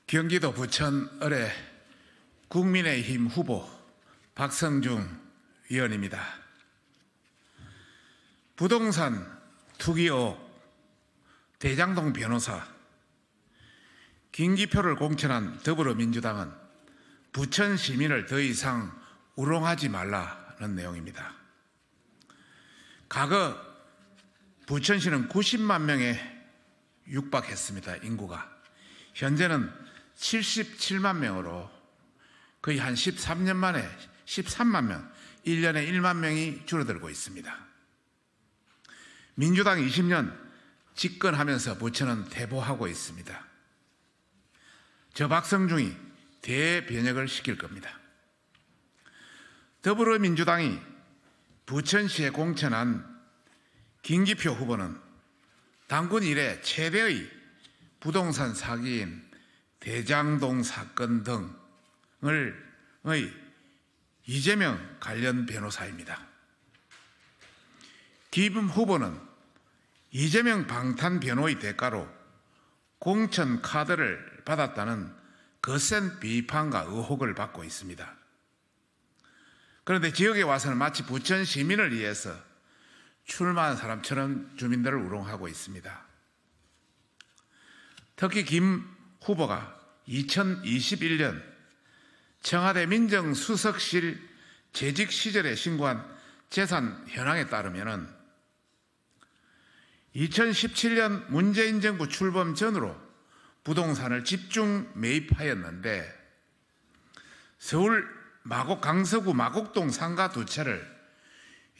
경기도 부천 을의 국민의힘 후보 박성중 의원입니다. 부동산 투기 의혹, 대장동 변호사, 김기표를 공천한 더불어민주당은 부천 시민을 더 이상 우롱하지 말라는 내용입니다. 과거 부천시는 90만 명에 육박했습니다. 인구가. 현재는 77만 명으로 거의 한 13년 만에 13만 명, 1년에 1만 명이 줄어들고 있습니다. 민주당 20년 집권하면서 부천은 퇴보하고 있습니다. 저 박성중이 대변혁을 시킬 겁니다. 더불어민주당이 부천시에 공천한 김기표 후보는 당군 이래 최대의 부동산 사기인 대장동 사건 등의 이재명 관련 변호사입니다. 김 후보는 이재명 방탄 변호의 대가로 공천 카드를 받았다는 거센 비판과 의혹을 받고 있습니다. 그런데 지역에 와서는 마치 부천 시민을 위해서 출마한 사람처럼 주민들을 우롱하고 있습니다. 특히 김 후보가 2021년 청와대 민정수석실 재직 시절에 신고한 재산 현황에 따르면 2017년 문재인 정부 출범 전으로 부동산을 집중 매입하였는데 서울 강서구 마곡동 상가 2채를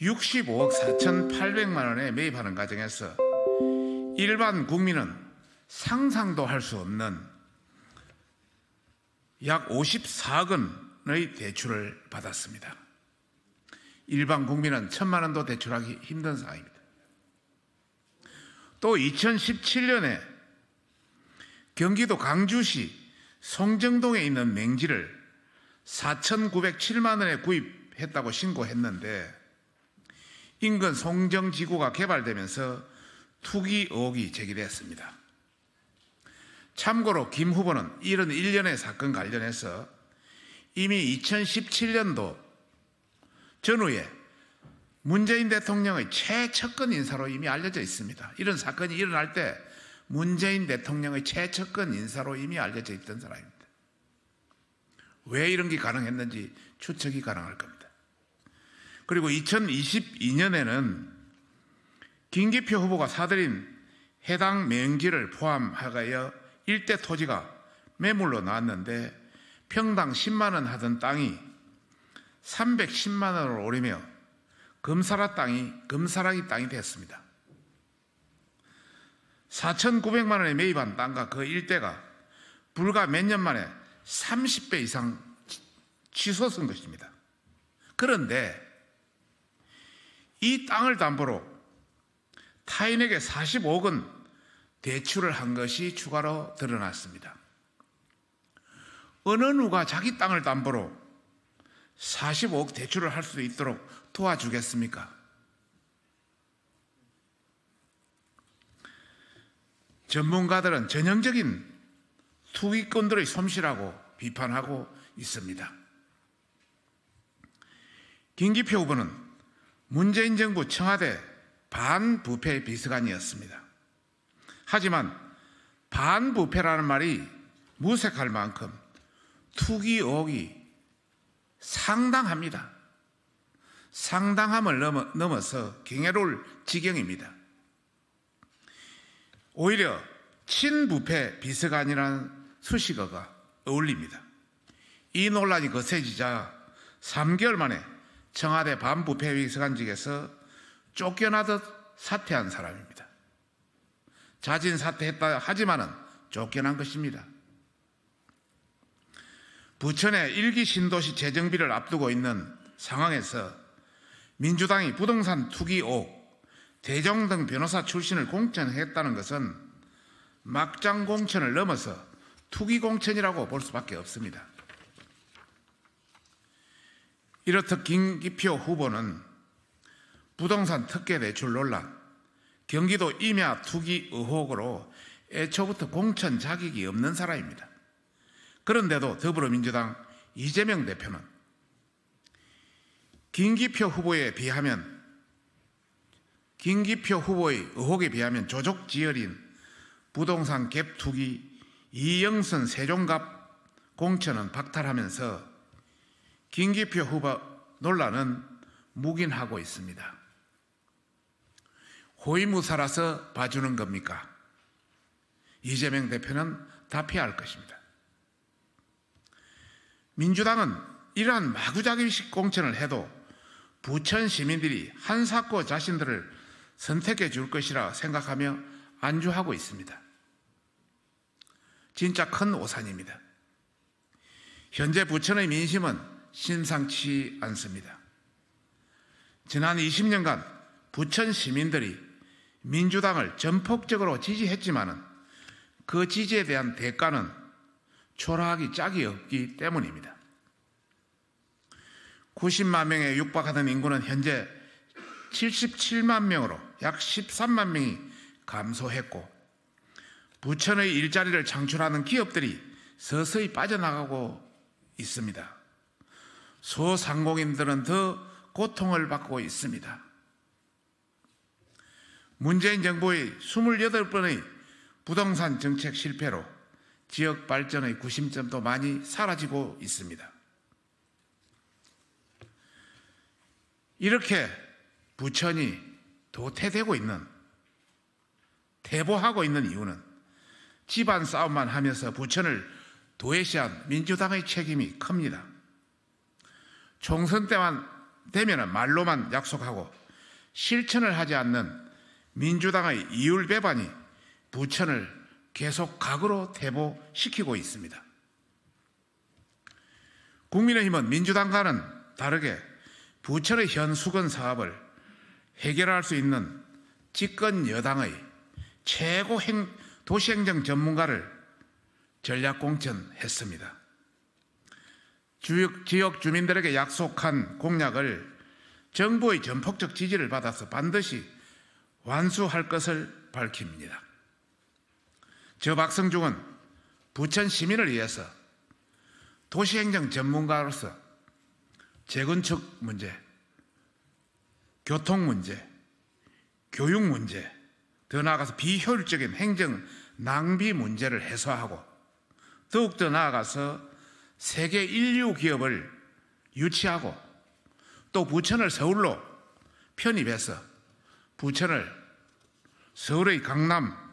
65억 4,800만 원에 매입하는 과정에서 일반 국민은 상상도 할 수 없는 약 54억 원의 대출을 받았습니다. 일반 국민은 1,000만 원도 대출하기 힘든 상황입니다. 또 2017년에 경기도 강주시 송정동에 있는 맹지를 4,907만 원에 구입했다고 신고했는데 인근 송정지구가 개발되면서 투기 의혹이 제기됐습니다. 참고로 김 후보는 이런 일련의 사건 관련해서 이미 2017년도 전후에 문재인 대통령의 최측근 인사로 이미 알려져 있습니다. 이런 사건이 일어날 때 문재인 대통령의 최측근 인사로 이미 알려져 있던 사람입니다. 왜 이런 게 가능했는지 추측이 가능할 겁니다. 그리고 2022년에는 김기표 후보가 사들인 해당 맹지를 포함하여 일대 토지가 매물로 나왔는데 평당 10만 원 하던 땅이 310만 원으로 오르며 금사라기 땅이 됐습니다. 4,900만 원에 매입한 땅과 그 일대가 불과 몇 년 만에 30배 이상 치솟은 것입니다. 그런데 이 땅을 담보로 타인에게 45억 원 대출을 한 것이 추가로 드러났습니다. 어느 누가 자기 땅을 담보로 45억 대출을 할 수 있도록 도와주겠습니까? 전문가들은 전형적인 투기꾼들의 솜씨라고 비판하고 있습니다. 김기표 후보는 문재인 정부 청와대 반부패 비서관이었습니다. 하지만 반부패라는 말이 무색할 만큼 투기 의혹이 상당합니다. 상당함을 넘어서 경이로울 지경입니다. 오히려 친부패 비서관이라는 수식어가 어울립니다. 이 논란이 거세지자 3개월 만에 청와대 반부패 비서관직에서 쫓겨나듯 사퇴한 사람입니다. 자진 사퇴했다 하지만은 쫓겨난 것입니다. 부천의 1기 신도시 재정비를 앞두고 있는 상황에서 민주당이 부동산 투기 의혹, 대장동 변호사 출신을 공천했다는 것은 막장 공천을 넘어서 투기 공천이라고 볼 수밖에 없습니다. 이렇듯 김기표 후보는 부동산 특혜 대출 논란, 경기도 임야 투기 의혹으로 애초부터 공천 자격이 없는 사람입니다. 그런데도 더불어민주당 이재명 대표는 김기표 후보의 의혹에 비하면 조족지혈인 부동산 갭 투기 이영선 세종갑 공천은 박탈하면서 김기표 후보 논란은 묵인하고 있습니다. 호위무사라서 봐주는 겁니까? 이재명 대표는 답해야 할 것입니다. 민주당은 이러한 마구잡이식 공천을 해도 부천 시민들이 한사코 자신들을 선택해 줄 것이라 생각하며 안주하고 있습니다. 진짜 큰 오산입니다. 현재 부천의 민심은 심상치 않습니다. 지난 20년간 부천 시민들이 민주당을 전폭적으로 지지했지만은 그 지지에 대한 대가는 초라하기 짝이 없기 때문입니다. 90만 명에 육박하던 인구는 현재 77만 명으로 약 13만 명이 감소했고 부천의 일자리를 창출하는 기업들이 서서히 빠져나가고 있습니다. 소상공인들은 더 고통을 받고 있습니다. 문재인 정부의 28번의 부동산 정책 실패로 지역 발전의 구심점도 많이 사라지고 있습니다. 이렇게 부천이 도태되고 있는, 퇴보하고 있는 이유는 집안 싸움만 하면서 부천을 도외시한 민주당의 책임이 큽니다. 총선 때만 되면 말로만 약속하고 실천을 하지 않는 민주당의 이율배반이 부천을 계속 각으로 퇴보시키고 있습니다. 국민의힘은 민주당과는 다르게 부천의 현 수건 사업을 해결할 수 있는 집권 여당의 최고 도시행정 전문가를 전략 공천했습니다. 지역 주민들에게 약속한 공약을 정부의 전폭적 지지를 받아서 반드시 완수할 것을 밝힙니다. 저 박성중은 부천 시민을 위해서 도시행정 전문가로서 재건축 문제, 교통 문제, 교육 문제, 더 나아가서 비효율적인 행정 낭비 문제를 해소하고 더욱더 나아가서 세계 인류 기업을 유치하고 또 부천을 서울로 편입해서 부천을 서울의 강남,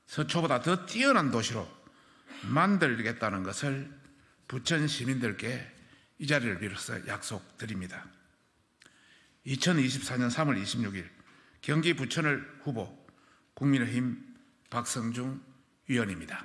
서초보다 더 뛰어난 도시로 만들겠다는 것을 부천 시민들께 이 자리를 빌어서 약속드립니다. 2024년 3월 26일 경기 부천을 후보 국민의힘 박성중 의원입니다.